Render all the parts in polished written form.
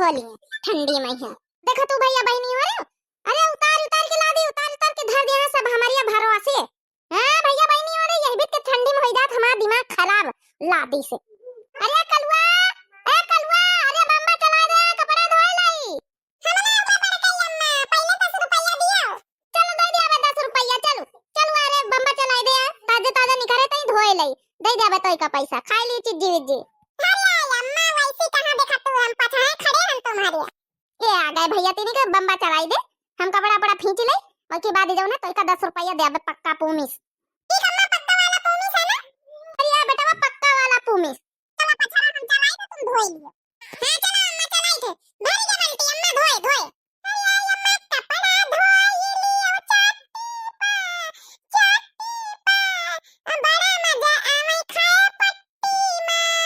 धो लिए ठंडी में है। देखो तू भैया बहनी हो रे, अरे उतार उतार के ला दे, उतार उतार के धर दे सब हमारी भरोसे। हां भैया बहनी हो रे, यही बीत के ठंडी में हो जात हमारा दिमाग खराब लादी से। अरे कलवा, ए कलवा, अरे बम्बा चला दे, कपड़ा धोए लाई। हमने ऊपर पड़ गई अम्मा, पहले 10 रुपया दियो। चलो दे दे अब 10 रुपया, चलो चलो अरे बम्बा चला दे, ताजे ताजे निकले तई धोए लाई, दे दे अब तोई का पैसा, खा ली चीजी विजी। अरे अम्मा वैसी कहां देखा तू, हम पछाए खड़े हम तुम्हारे। ए आ गए भैया तेरी का बम्बा चलाई दे, हम कपड़ा पड़ा खींच ले और के बाद जाओ ना तो का 10 रुपया दे अब पक्का पूमिस। ठीक अम्मा पक्का वाला पूमिस है ना? अरे यार बेटा वो पक्का वाला पूमिस। चलो पछाड़ा हम चलाई तो तुम धोई लियो। हां चलो अम्मा चलाई थे, भर के बाल्टी अम्मा धोए धोए। अरे अम्मा कपड़ा धोई लियो बड़ा मजा आवे खाए पट्टी में,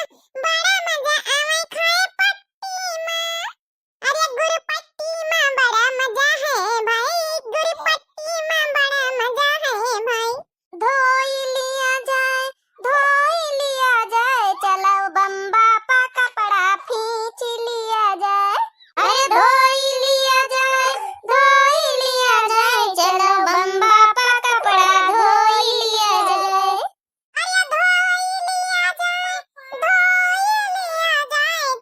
बड़ा मजा आवे खाए पट्टी में। अरे गुरपट्टी में बड़ा मजा है भाई, गुरपट्टी में बड़ा मजा है भाई। धोई लिया जाए, चलो बम्बा पा कपड़ा खींच लिया जाए। अरे धोई लिया जाए, चलो बम्बा पा कपड़ा धोई लिया जाए। अरे धोई लिया जाए,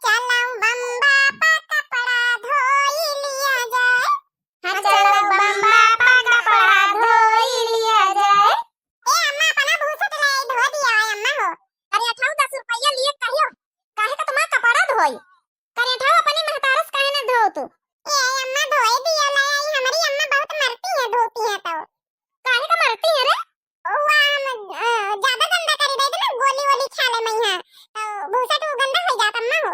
चलो बम्बा पा कपड़ा धोई लिया जाए। हाँ चलो बम्बा पा कपड़ा धोई लिया जाए। ए अम्मा अपना भूसा तो ले धो दिया है अम्मा हो। अरे अठाओ 10 रुपया लिए कहियो, काहे का तुम्हारा कपड़ा धोई। करे अठाओ अपनी महतारस काहे न धो तू। ए अम्मा धोए दिया लाई, हमारी अम्मा बहुत मरती है धोती है तो। काहे का मरती है रे? ज्यादा गंदा कर दे ना, गोली वोली खा ले मैया तो भूसा तो गंदा हो जाता अम्मा हो।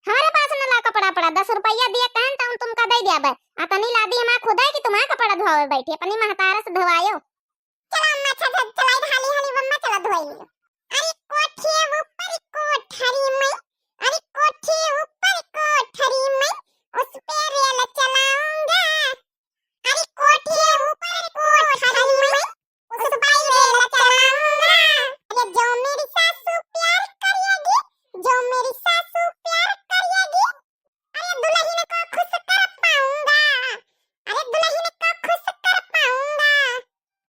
हमारे पास न ला कपड़ा पड़ा 10 रुपया दिए कहन त तुमका दे दिया बे, अतनी लादी हमारा खुदा है कि तुम्हारा कपड़ा धोवे बैठी अपनी महतारा से धोवायो। चलो अम्मा अच्छा चलाई हाली हाली बम्मा चला धोई लियो। अरे कोठी ऊपर कोठरी में, अरे कोठी ऊपर कोठरी में उस पे रेल चलाऊंगा। अरे कोठी ऊपर कोठरी में उस पे रेल चलाऊंगा। अरे जो मेरी सासू प्यार करेगी, जो मेरी सासू प्यार करेगी, अरे दुल्हन को खुश कर पाऊंगा। अरे दुल्हन को खुश कर पाऊंगा,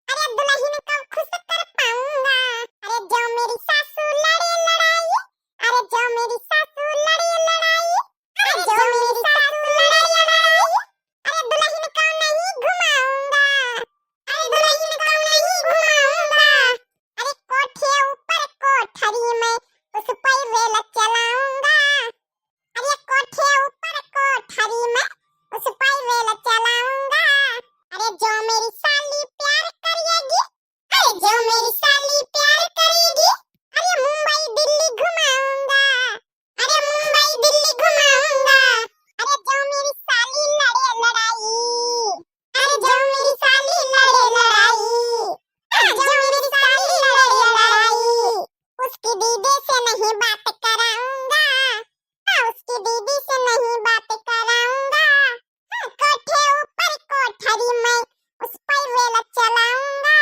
अरे दुल्हन को खुश कर पाऊंगा। अरे जो मेरी सासू लड़े लड़ाई, अरे जो मेरी सासू लड़े लड़ाई, अरे जो मेरी सासू लड़े लड़ाई, अरे दुल्हन को नहीं घुमाऊंगा, अरे दुल्हन को नहीं घुमाऊंगा। अरे कोठे ऊपर कोठरी में उस पे रेल चलाऊंगा। अरे कोठे ऊपर कोठरी में उस पे रेल चलाऊंगा। अरे जो मेरी साली प्यार करेगी, अरे जो मेरी साली प्यार करेगी, अरे मुंबई दिल्ली घुमाऊंगा, अरे मुंबई दिल्ली घुमाऊंगा। अरे जो मेरी साली लड़े लड़ाई, अरे जो मेरी साली लड़े लड़ाई, अरे जो मेरी साली लड़े लड़ाई, उसकी दीदी से नहीं बात कराऊंगा, उसकी दीदी से नहीं बात कराऊंगा। कोठे ऊपर कोठरी में उस पे रेल चलाऊंगा।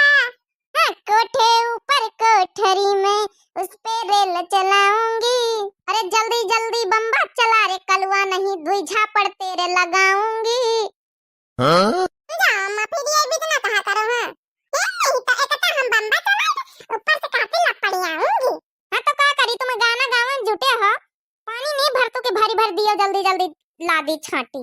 कोठे ऊपर कोठरी में उस पे रेल चलाऊंगी। अरे जल्दी जल्दी बम्बा चला रे कलवा, नहीं दुई झापड़ तेरे लगाऊंगी। हाँ? जाओ फिर ये भी तो ना कहा करो। हाँ नहीं तो एक हम बम्बा चला ऊपर से काफी लपड़ी आऊंगी। हाँ तो क्या करी, तुम गाना गावन जुटे हो, पानी नहीं भर तो के भारी भर दियो, जल्दी जल्दी ला दी छाटी।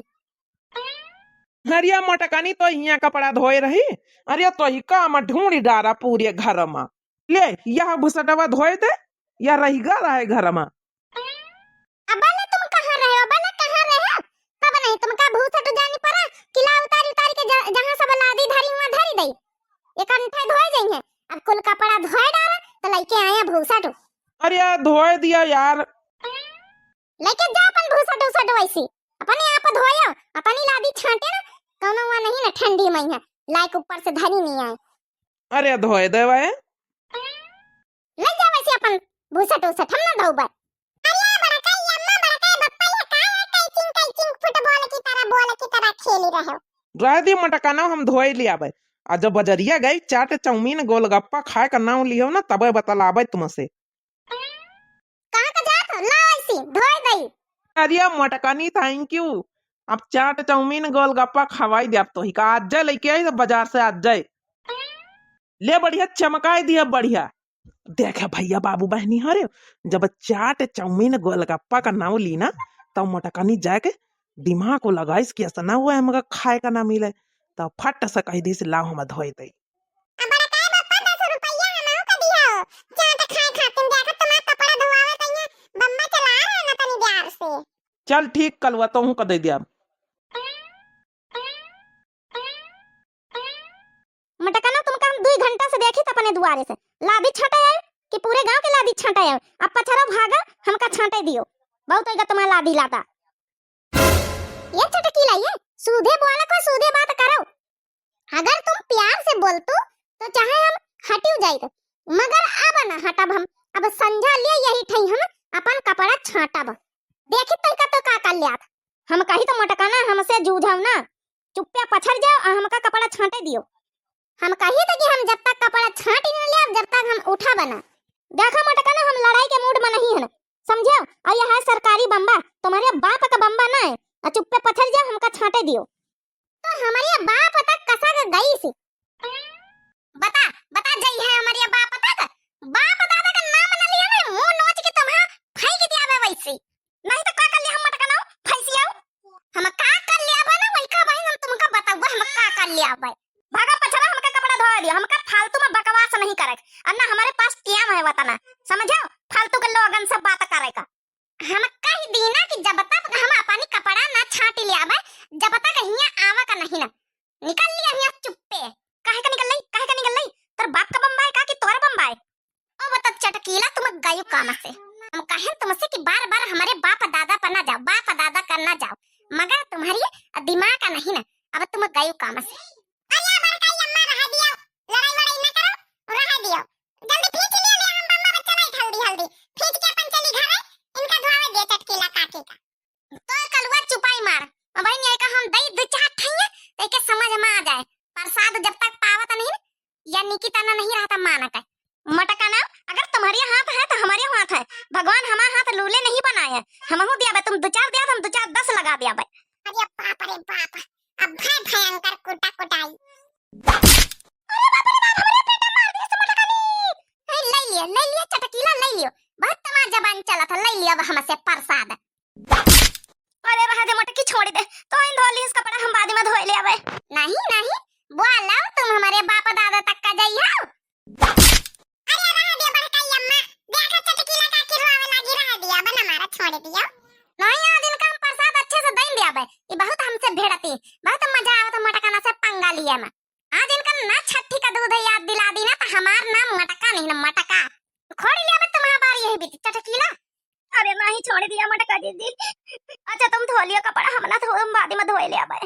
हरिया मटकानी तो यहाँ कपड़ा धोए रही। अरे तो ही काम ढूंढी डारा पूरे घर में ले, यह भूसटवा धोए दे या रही गा रहे घर में। अबले तुम कहाँ रहे हो, अबले कहाँ रहे हो? तब नहीं तुमका भूसट जानी पड़ा, किला उतारी उतारी के जहाँ सब लादी धरी वहाँ धरी दई, एक अंठे धोए जाइए। अब कुल कपड़ा धोए डाला तो लेके आए भूसट। अरे धोए दिया यार, लेके जा अपन भूसट उसट वैसी अपने आप धोयो, अपनी लादी छांटे ना, कौनो वहाँ नहीं ना ठंडी में है लाइक ऊपर से धरी नहीं आए। अरे धोए दे भाई, ले जा वैसे अपन भूसट उसट हम ना धोबा। अरे बड़ा का अम्मा बड़ा का बप्पा ये काय फुटबॉल की तरह खेली रहे हो। रह दी मटकाना हम धोए लिया भाई। आज जब बजरिया गई चाट चाउमीन गोलगप्पा खाए का नाम लियो ना तबे बतलाबे तुमसे। कहां का जात हो, ला ऐसी धोए दई। अरे मोटकानी थैंक यू। अब चाट चाउमीन गोलगप्पा खवाई दे। अब तो ही का आज जाए लेके आई बाजार से आज जाए ले बढ़िया चमकाई दिया बढ़िया। देखे भैया बाबू बहनी हरे जब चाट चाउमीन गोलगप्पा का नाम ली ना तब मोटकानी जाके दिमाग को लगाइस कि ऐसा ना हुआ है हमका खाए का ना मिले तब फट से कह दी लाओ हम धोए दई। अब बड़ा काय बप्पा 10 रुपया हमाओ का दियो चाट खाए खातिर जाकर तुम्हारा कपड़ा धोआवे तइया बम्मा चला रहा ना तनी प्यार से। चल ठीक कलवा तो हूँ का दे दिया। मटकाना तुमका हम 2 घंटा से देखी त अपने दुआरे से लादी छाटे आए कि पूरे गांव के लादी छाटे आए। अब पछरो भागा हमका छाटे दियो बहुत होगा तुम्हारा लादी लाता। ये चटकीला ये सूधे बोला को सूधे बात करो। अगर तुम प्यार से बोलतो तो चाहे हम हटियो जाइत मगर अब ना हटब हम। अब समझा लिया यही ठई हम अपन कपड़ा छाटब। देखी तई का तो का कर लियात हम कही तो मटकाना हमसे जूझाऊ ना चुप्पे पछड़ जाओ और हमका कपड़ा छाटे दियो। हम कही तो कि हम जब तक कपड़ा छाट ही न ले जब तक हम उठा बना। देखो मटकाना हम लड़ाई के मूड में नहीं है समझो। और यह है सरकारी बम्बा तुम्हारे बाप का बम्बा ना है। और चुप्पे पछड़ जाओ हमका छाटे दियो। तो हमारे बाप तक कसा का गई सी बता बता जई है हमारे बाप तक बाप दादा का नाम न लिया ना मुंह नोच के तुम्हारा फेंक दिया बे वैसे। नहीं तो का कर लिया हम मटकाना फैसियाओ हम का कर लिया बे ना वही का भाई हम तुमका बताऊंगा हम का कर लिया बे। भागा पछड़ा हमका कपड़ा धो दियो हमका फालतू में बकवास नहीं करे अन्ना हमारे पास टाइम है वतना समझो फालतू के लोगन से बात करे का। हम कह दीना कि जब तक हम अपनी कपड़ा ना छाट लिया बे जब तक हिया आवा का नहीं ना निकल लिया हिया चुप्पे काहे का निकल लई तेरे बाप का बम्बा है का कि तोरा बम्बा है। ओ बता चटकीला तुम गयो काम से हम कहें तुमसे कि बार-बार हमारे बाप दादा पर ना जाओ बाप दादा करना जाओ मगर तुम्हारी दिमाग का नहीं ना अब तुम गयो काम से। अरे बड़का अम्मा रहा दियो लड़ाई वड़ाई न करो रहा दियो जल्दी खींच लिया ले हम बम्मा बच्चा नहीं हल्दी हल्दी खींच के अपन चली घर इनका धोवे दे चटकीला काके का। तो कलवा चुपाई मार भाई ने का हम दई दो चार ठइया देखे समझ में आ जाए प्रसाद जब तक पावत नहीं या निकिता ना नहीं रहता मानत है। मटकाना अगर तुम्हारे हाथ है तो हमारे हाथ है भगवान हमारे हाथ लूले नहीं बनाए हमहु दिया बे तुम 2-4 दिया हम 2-4 10 लगा दिया बे। अरे बाप अब भय भयंकर कुटा कुटाई। अरे बाप रे बाप हमारे पेट मार दिया तो मटकानी ले लिया चटकीला ले लियो बहुत तमाम जबान चला था ले लिया हमसे प्रसाद। अरे रहा दे मटकी छोड़ दे तो इन धोली इस कपड़ा हम बाद में धोए ले आवे। नहीं बोला तुम हमारे बाप दादा तक का जाई हो। अरे रहा दे बड़का अम्मा देखो चटकीला का की रोवे लगी रहा दिया बन हमारा छोड़ दिया। नहीं आ दिन का हम प्रसाद अच्छे से दई दिया बे ये बहुत हमसे भेड़ती बहुत मजा आवत मटकाना से पंगा लिया ना। आज इनका ना छठी का दूध याद दिला दी ना तो हमार नाम मटका नहीं ना मटका खोड़ लिया बे तुम्हारा बार यही बीती चटकीला। अरे नहीं छोड़ दिया मटका दीदी अच्छा तुम धो लिया कपड़ा हम ना धो बाद में धोए ले आवे।